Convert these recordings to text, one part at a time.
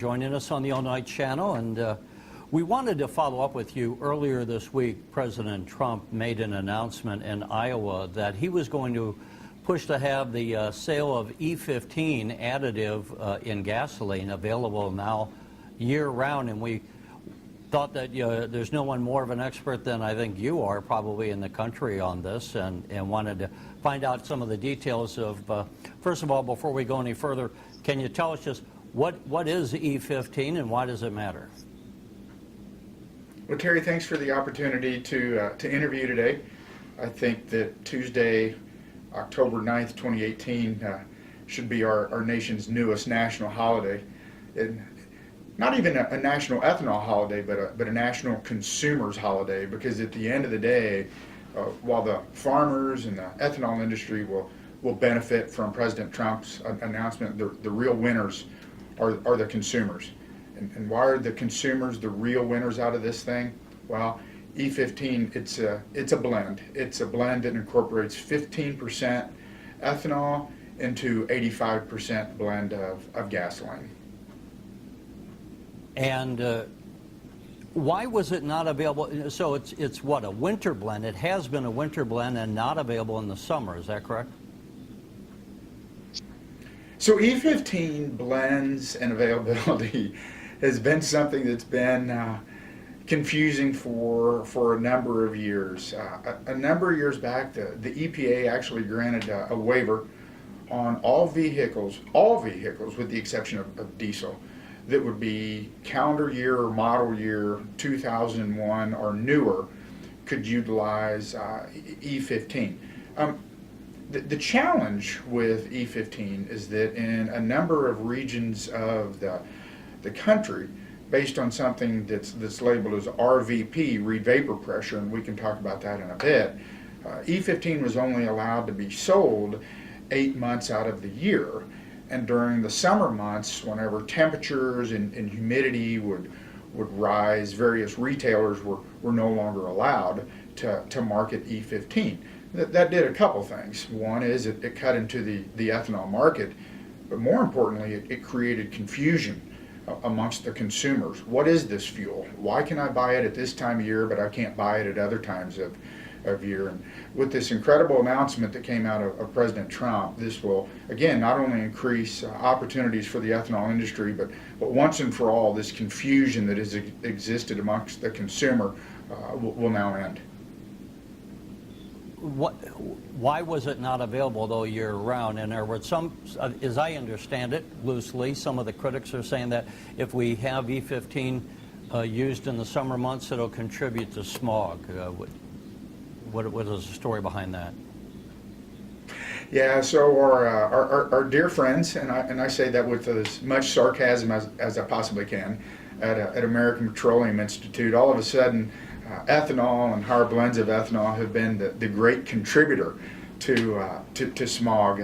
Joining us on the All Night Channel, and we wanted to follow up with you. Earlier this week, President Trump made an announcement in Iowa that he was going to push to have the sale of E-15 additive in gasoline available now year-round, and we thought that there's no one more of an expert than I think you are probably in the country on this, and wanted to find out some of the details of, first of all, before we go any further, can you tell us just what is E-15 and why does it matter? Well, Terry, thanks for the opportunity to interview today. I think that Tuesday, October 9th, 2018, should be our nation's newest national holiday. And not even a national ethanol holiday, but a national consumers holiday, because at the end of the day, while the farmers and the ethanol industry will benefit from President Trump's announcement, the real winners are the consumers. And why are the consumers the real winners out of this thing? Well, E-15, it's a blend. It's a blend that incorporates 15% ethanol into 85% blend of gasoline. And why was it not available? So it's what, a winter blend? It has been a winter blend and not available in the summer, is that correct? So E-15 blends and availability has been something that's been confusing for a number of years. A number of years back, the EPA actually granted a waiver on all vehicles with the exception of diesel, that would be calendar year or model year 2001 or newer could utilize E-15. The challenge with E-15 is that in a number of regions of the country, based on something that's labeled as RVP, read vapor pressure, and we can talk about that in a bit, E-15 was only allowed to be sold 8 months out of the year. And during the summer months, whenever temperatures and humidity would rise, various retailers were no longer allowed to market E-15. That did a couple things. One is it cut into the ethanol market, but more importantly, it created confusion amongst the consumers. What is this fuel? Why can I buy it at this time of year, but I can't buy it at other times of year? And with this incredible announcement that came out of President Trump, this will, again, not only increase opportunities for the ethanol industry, but once and for all, this confusion that has existed amongst the consumer will now end. Why was it not available, though, year-round? And there were some, as I understand it, loosely, some of the critics are saying that if we have E-15 used in the summer months, it'll contribute to smog. What is the story behind that? Yeah, so our dear friends, and I say that with as much sarcasm as I possibly can, at American Petroleum Institute, all of a sudden, ethanol and higher blends of ethanol have been the great contributor to smog.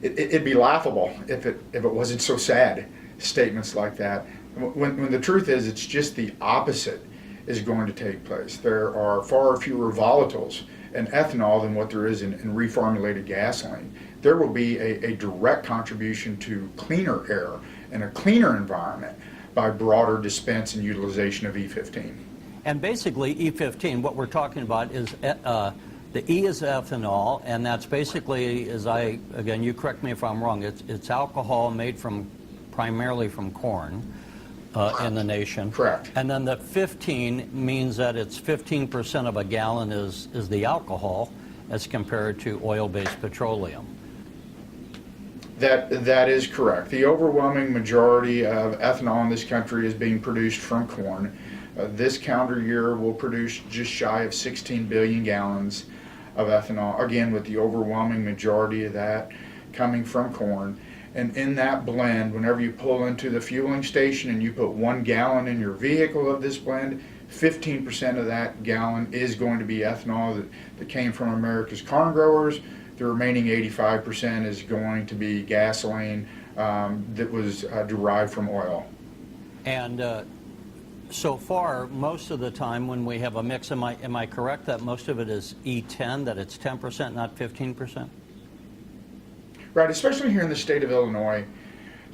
It'd be laughable if it wasn't so sad, statements like that. When the truth is, it's just the opposite is going to take place. There are far fewer volatiles in ethanol than what there is in reformulated gasoline. There will be a direct contribution to cleaner air and a cleaner environment by broader dispense and utilization of E-15. And basically, E-15, what we're talking about is the E is ethanol, and that's basically, again, you correct me if I'm wrong, it's alcohol made primarily from corn in the nation. Correct. And then the 15 means that it's 15% of a gallon is the alcohol as compared to oil-based petroleum. That is correct. The overwhelming majority of ethanol in this country is being produced from corn. This calendar year will produce just shy of 16 billion gallons of ethanol, again with the overwhelming majority of that coming from corn. And in that blend, whenever you pull into the fueling station and you put 1 gallon in your vehicle of this blend, 15% of that gallon is going to be ethanol that came from America's corn growers. The remaining 85% is going to be gasoline that was derived from oil. And so far, most of the time when we have a mix, am I correct that most of it is E10, that it's 10%, not 15%? Right, especially here in the state of Illinois,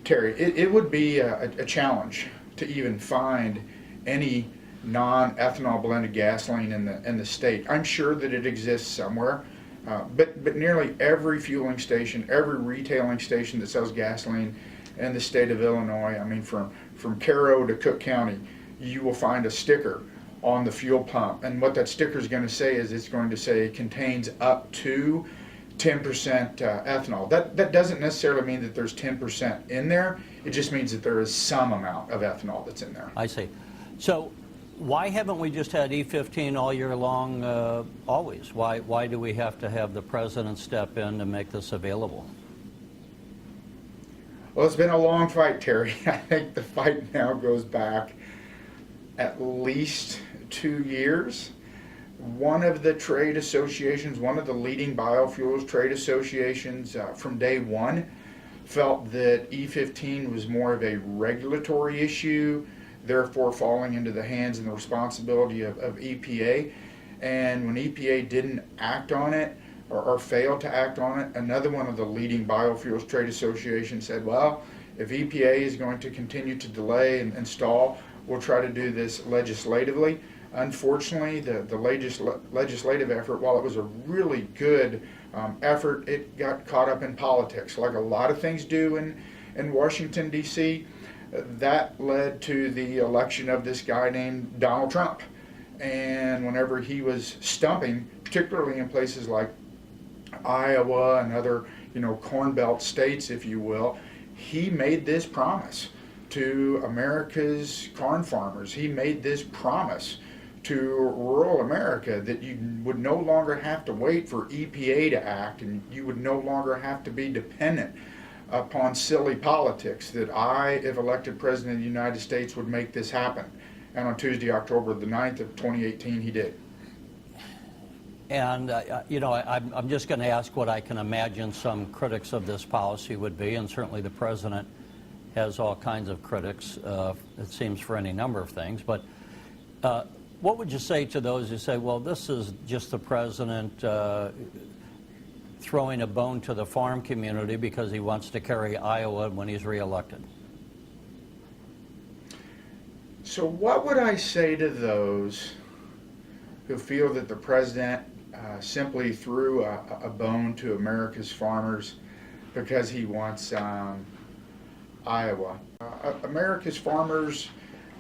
Terry, it would be a challenge to even find any non-ethanol blended gasoline in the state. I'm sure that it exists somewhere, but nearly every fueling station, every retailing station that sells gasoline in the state of Illinois, I mean from Cairo to Cook County, you will find a sticker on the fuel pump. And what that sticker is going to say is it's going to say it contains up to 10% ethanol. That doesn't necessarily mean that there's 10% in there. It just means that there is some amount of ethanol that's in there. I see. So why haven't we just had E-15 all year long, always? Why do we have to have the president step in to make this available? Well, it's been a long fight, Terry. I think the fight now goes back at least 2 years. One of the trade associations, one of the leading biofuels trade associations from day one felt that E-15 was more of a regulatory issue, therefore falling into the hands and the responsibility of EPA. And when EPA didn't act on it, or failed to act on it, another one of the leading biofuels trade associations said, well, if EPA is going to continue to delay and stall, we'll try to do this legislatively. Unfortunately, the legislative effort, while it was a really good effort, it got caught up in politics, like a lot of things do in Washington, D.C. That led to the election of this guy named Donald Trump. And whenever he was stumping, particularly in places like Iowa and other, Corn Belt states, if you will, he made this promise to America's corn farmers. He made this promise to rural America that you would no longer have to wait for EPA to act, and you would no longer have to be dependent upon silly politics, that I, if elected President of the United States, would make this happen. And on Tuesday, October the 9th of 2018, he did. And, I'm just going to ask what I can imagine some critics of this policy would be, and certainly the president has all kinds of critics, it seems, for any number of things. But what would you say to those who say, well, this is just the president throwing a bone to the farm community because he wants to carry Iowa when he's reelected? So what would I say to those who feel that the president simply threw a bone to America's farmers because he wants Iowa? America's farmers,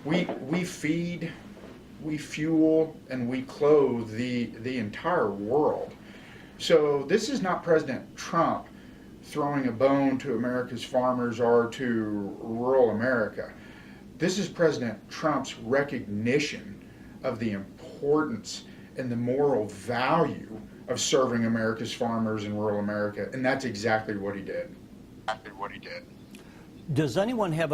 we feed, we fuel, and we clothe the entire world. So this is not President Trump throwing a bone to America's farmers or to rural America. This is President Trump's recognition of the importance and the moral value of serving America's farmers in rural America, and that's exactly what he did. Does anyone have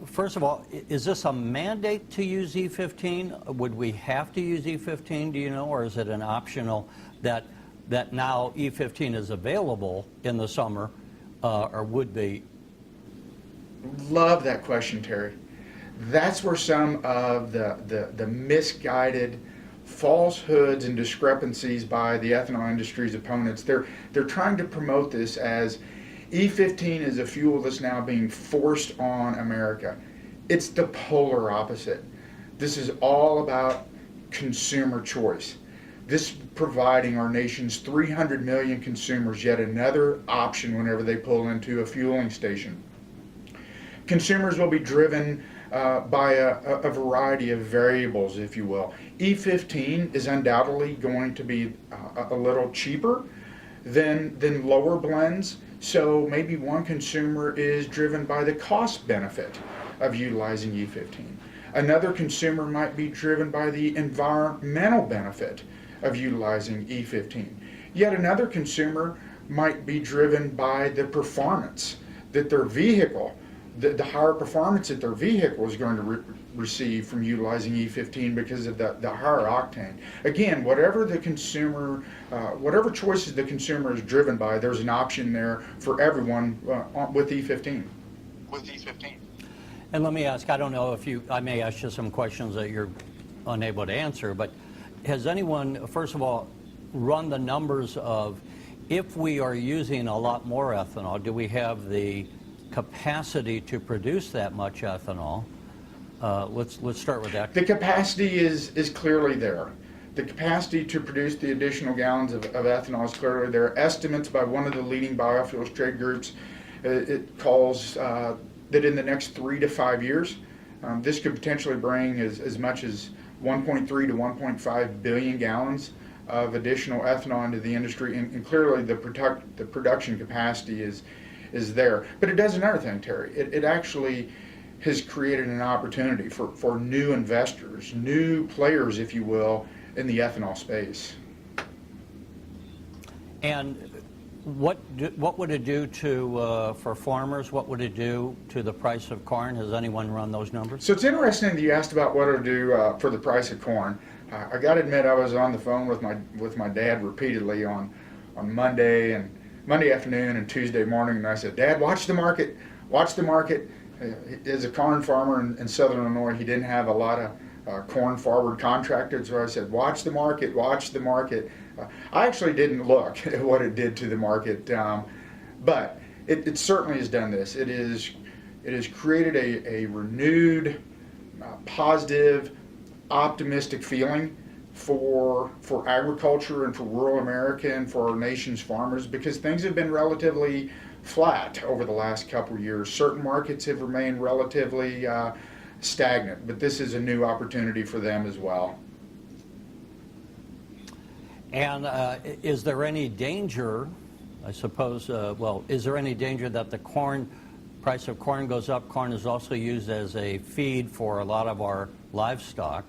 first of all, is this a mandate to use E-15? Would we have to use E-15, do you know, or is it an optional that now E-15 is available in the summer, or would be? Love that question, Terry. That's where some of the misguided falsehoods and discrepancies by the ethanol industry's opponents, they're trying to promote this as E-15 is a fuel that's now being forced on America. It's the polar opposite. This is all about consumer choice. This providing our nation's 300 million consumers yet another option whenever they pull into a fueling station. Consumers will be driven by a variety of variables, if you will. E-15 is undoubtedly going to be a little cheaper than lower blends, so maybe one consumer is driven by the cost benefit of utilizing E-15. Another consumer might be driven by the environmental benefit of utilizing E-15. Yet another consumer might be driven by the performance that their vehicle, the higher performance that their vehicle is going to receive from utilizing E-15 because of the higher octane. Again, whatever the consumer, whatever choices the consumer is driven by, there's an option there for everyone with E-15. And let me ask, I don't know if I may ask you some questions that you're unable to answer, but has anyone, first of all, run the numbers of if we are using a lot more ethanol, do we have the capacity to produce that much ethanol. Let's start with that. The capacity is clearly there. The capacity to produce the additional gallons of ethanol is clearly there. Estimates by one of the leading biofuels trade groups, it calls that in the next 3 to 5 years, this could potentially bring as much as 1.3 to 1.5 billion gallons of additional ethanol into the industry, and clearly the production capacity is there. But it does another thing, Terry. It actually has created an opportunity for new investors, new players, if you will, in the ethanol space. And what would it do to for farmers? What would it do to the price of corn? Has anyone run those numbers? So it's interesting that you asked about what it'll do for the price of corn. I got to admit, I was on the phone with my dad repeatedly on Monday afternoon and Tuesday morning, and I said, "Dad, watch the market, watch the market." As a corn farmer in southern Illinois, he didn't have a lot of corn forward contracted, so I said, "Watch the market, watch the market." I actually didn't look at what it did to the market, but it certainly has done this. It has created a renewed, positive, optimistic feeling for agriculture and for rural America and for our nation's farmers, because things have been relatively flat over the last couple of years. Certain markets have remained relatively stagnant, but this is a new opportunity for them as well. And is there any danger, I suppose, is there any danger that the price of corn goes up? Corn is also used as a feed for a lot of our livestock.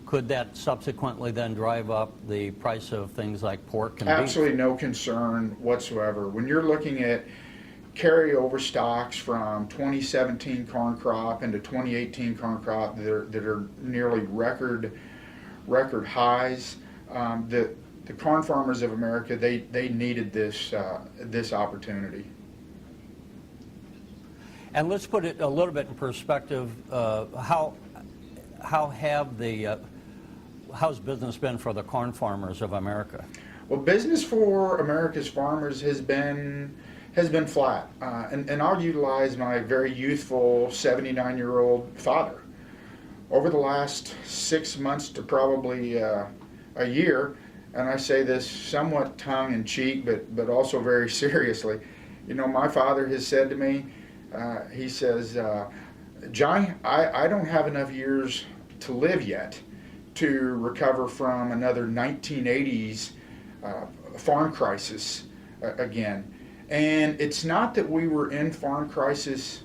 Could that subsequently then drive up the price of things like pork and beef? Absolutely no concern whatsoever. When you're looking at carryover stocks from 2017 corn crop into 2018 corn crop that are nearly record highs, the corn farmers of America, they needed this opportunity. And let's put it a little bit in perspective. How's business been for the corn farmers of America? Well, business for America's farmers has been flat, and I'll utilize my very youthful 79-year-old father. Over the last 6 months to probably a year, and I say this somewhat tongue-in-cheek, but also very seriously, you know, my father has said to me, he says, "Johnny, I don't have enough years to live yet to recover from another 1980s farm crisis again." And it's not that we were in farm crisis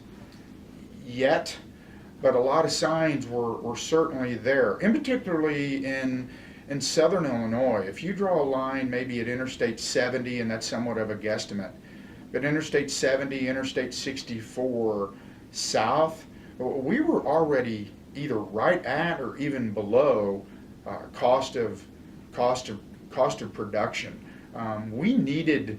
yet, but a lot of signs were certainly there, and particularly in southern Illinois. If you draw a line maybe at Interstate 70, and that's somewhat of a guesstimate, but Interstate 70, Interstate 64 south, we were already either right at or even below cost of production. We needed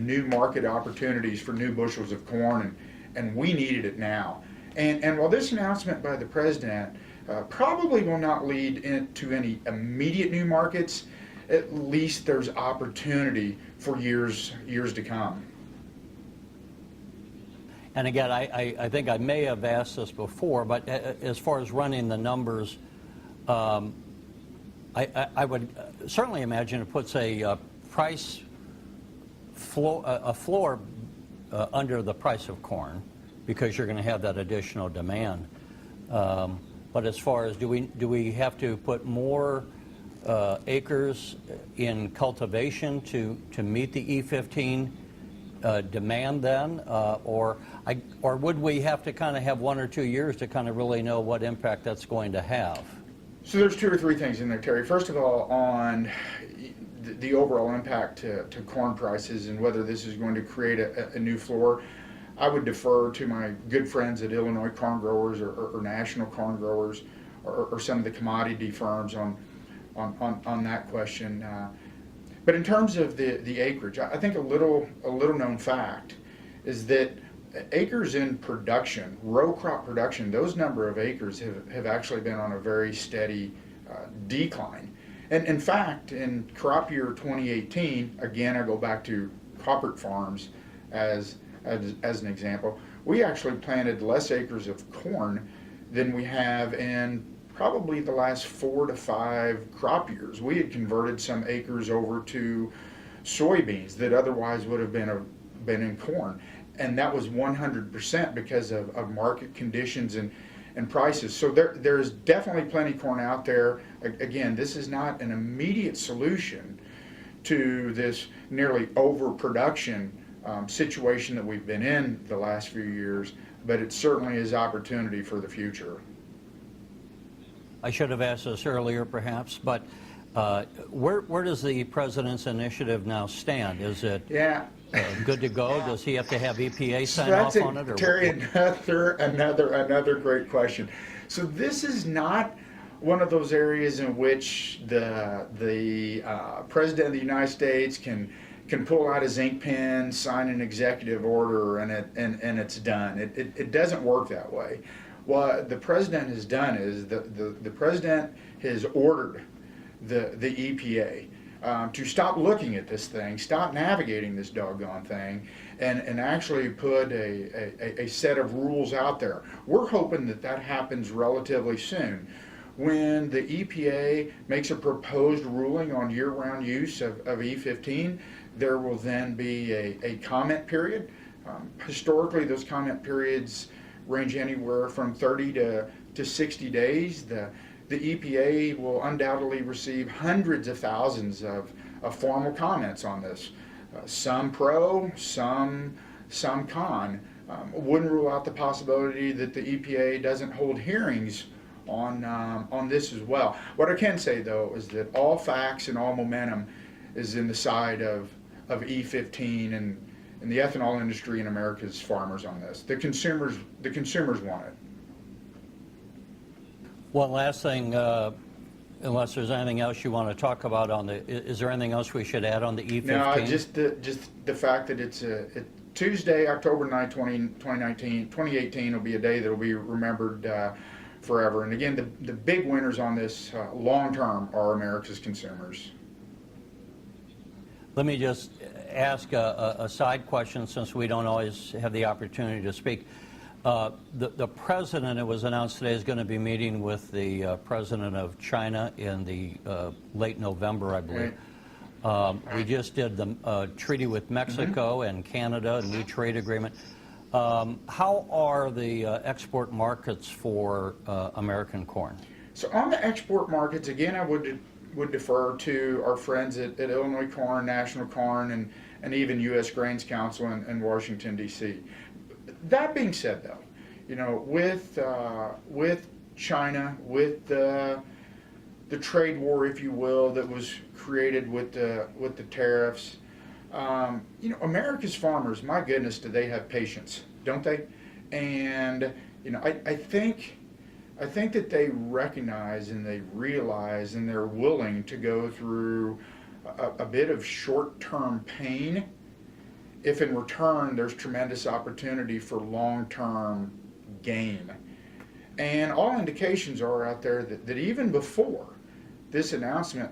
new market opportunities for new bushels of corn, and we needed it now. And while this announcement by the president probably will not lead to any immediate new markets, at least there's opportunity for years to come. And again, I think I may have asked this before, but as far as running the numbers, I would certainly imagine it puts a price floor under the price of corn, because you're going to have that additional demand. But as far as do we have to put more acres in cultivation to meet the E-15 demand then, or would we have to kind of have 1 or 2 years to kind of really know what impact that's going to have? So there's 2 or 3 things in there, Terry. First of all, on the overall impact to corn prices and whether this is going to create a new floor, I would defer to my good friends at Illinois Corn Growers or National Corn Growers or some of the commodity firms on that question. But in terms of the acreage, I think a little known fact is that acres in production, row crop production, those number of acres have actually been on a very steady decline. And in fact, in crop year 2018, again, I go back to Caupert farms as as an example, we actually planted less acres of corn than we have in probably the last 4 to 5 crop years. We had converted some acres over to soybeans that otherwise would have been in corn, and that was 100% because of market conditions and prices. So there's definitely plenty of corn out there. Again, this is not an immediate solution to this nearly overproduction situation that we've been in the last few years, but it certainly is opportunity for the future. I should have asked this earlier, perhaps, but where does the president's initiative now stand? Is it good to go? Yeah. Does he have to have EPA sign off on it? Or Terry, another great question. So this is not one of those areas in which the president of the United States can pull out his ink pen, sign an executive order, and it's done. It doesn't work that way. What the president has done is the president has ordered the EPA to stop looking at this thing, stop navigating this doggone thing, and actually put a set of rules out there. We're hoping that happens relatively soon. When the EPA makes a proposed ruling on year-round use of E-15, there will then be a comment period. Historically, those comment periods range anywhere from 30 to 60 days. The EPA will undoubtedly receive hundreds of thousands of formal comments on this. Some pro, some con. Wouldn't rule out the possibility that the EPA doesn't hold hearings on this as well. What I can say, though, is that all facts and all momentum is in the side of E-15 and the ethanol industry and America's farmers on this. The consumers want it. One last thing, unless there's anything else you want to talk about on is there anything else we should add on the E-15? No, just the fact that it's Tuesday, October 9, 2018 will be a day that will be remembered forever. And again, the big winners on this long term are America's consumers. Let me just ask a side question, since we don't always have the opportunity to speak. The president, it was announced today, is going to be meeting with the president of China in the late November, I believe. We just did the treaty with Mexico and Canada, a new trade agreement. How are the export markets for American corn? So on the export markets, again, I would defer to our friends at Illinois Corn, National Corn, and even U.S. Grains Council in Washington, D.C. That being said, though, you know, with China, with the trade war, if you will, that was created with the tariffs, you know, America's farmers, my goodness, do they have patience, don't they? And you know, I think that they recognize and they realize and they're willing to go through a bit of short-term pain if in return there's tremendous opportunity for long-term gain. And all indications are out there that even before this announcement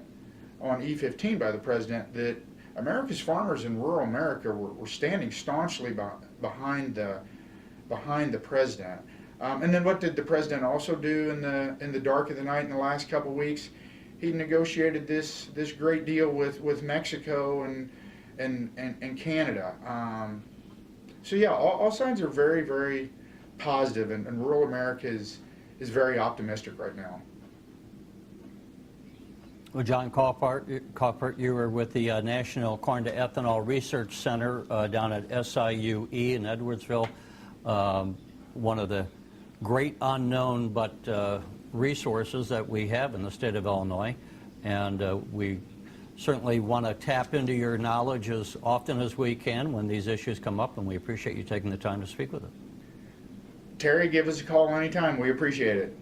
on E-15 by the president, that America's farmers in rural America were standing staunchly behind the president. And then what did the president also do in the dark of the night in the last couple of weeks? He negotiated this great deal with Mexico and Canada. So yeah, all signs are very, very positive, and rural America is very optimistic right now. Well, John Caupert, you were with the National Corn to Ethanol Research Center down at SIUE in Edwardsville, one of the great unknown but resources that we have in the state of Illinois, and we certainly want to tap into your knowledge as often as we can when these issues come up, and we appreciate you taking the time to speak with us. Terry, give us a call anytime. We appreciate it.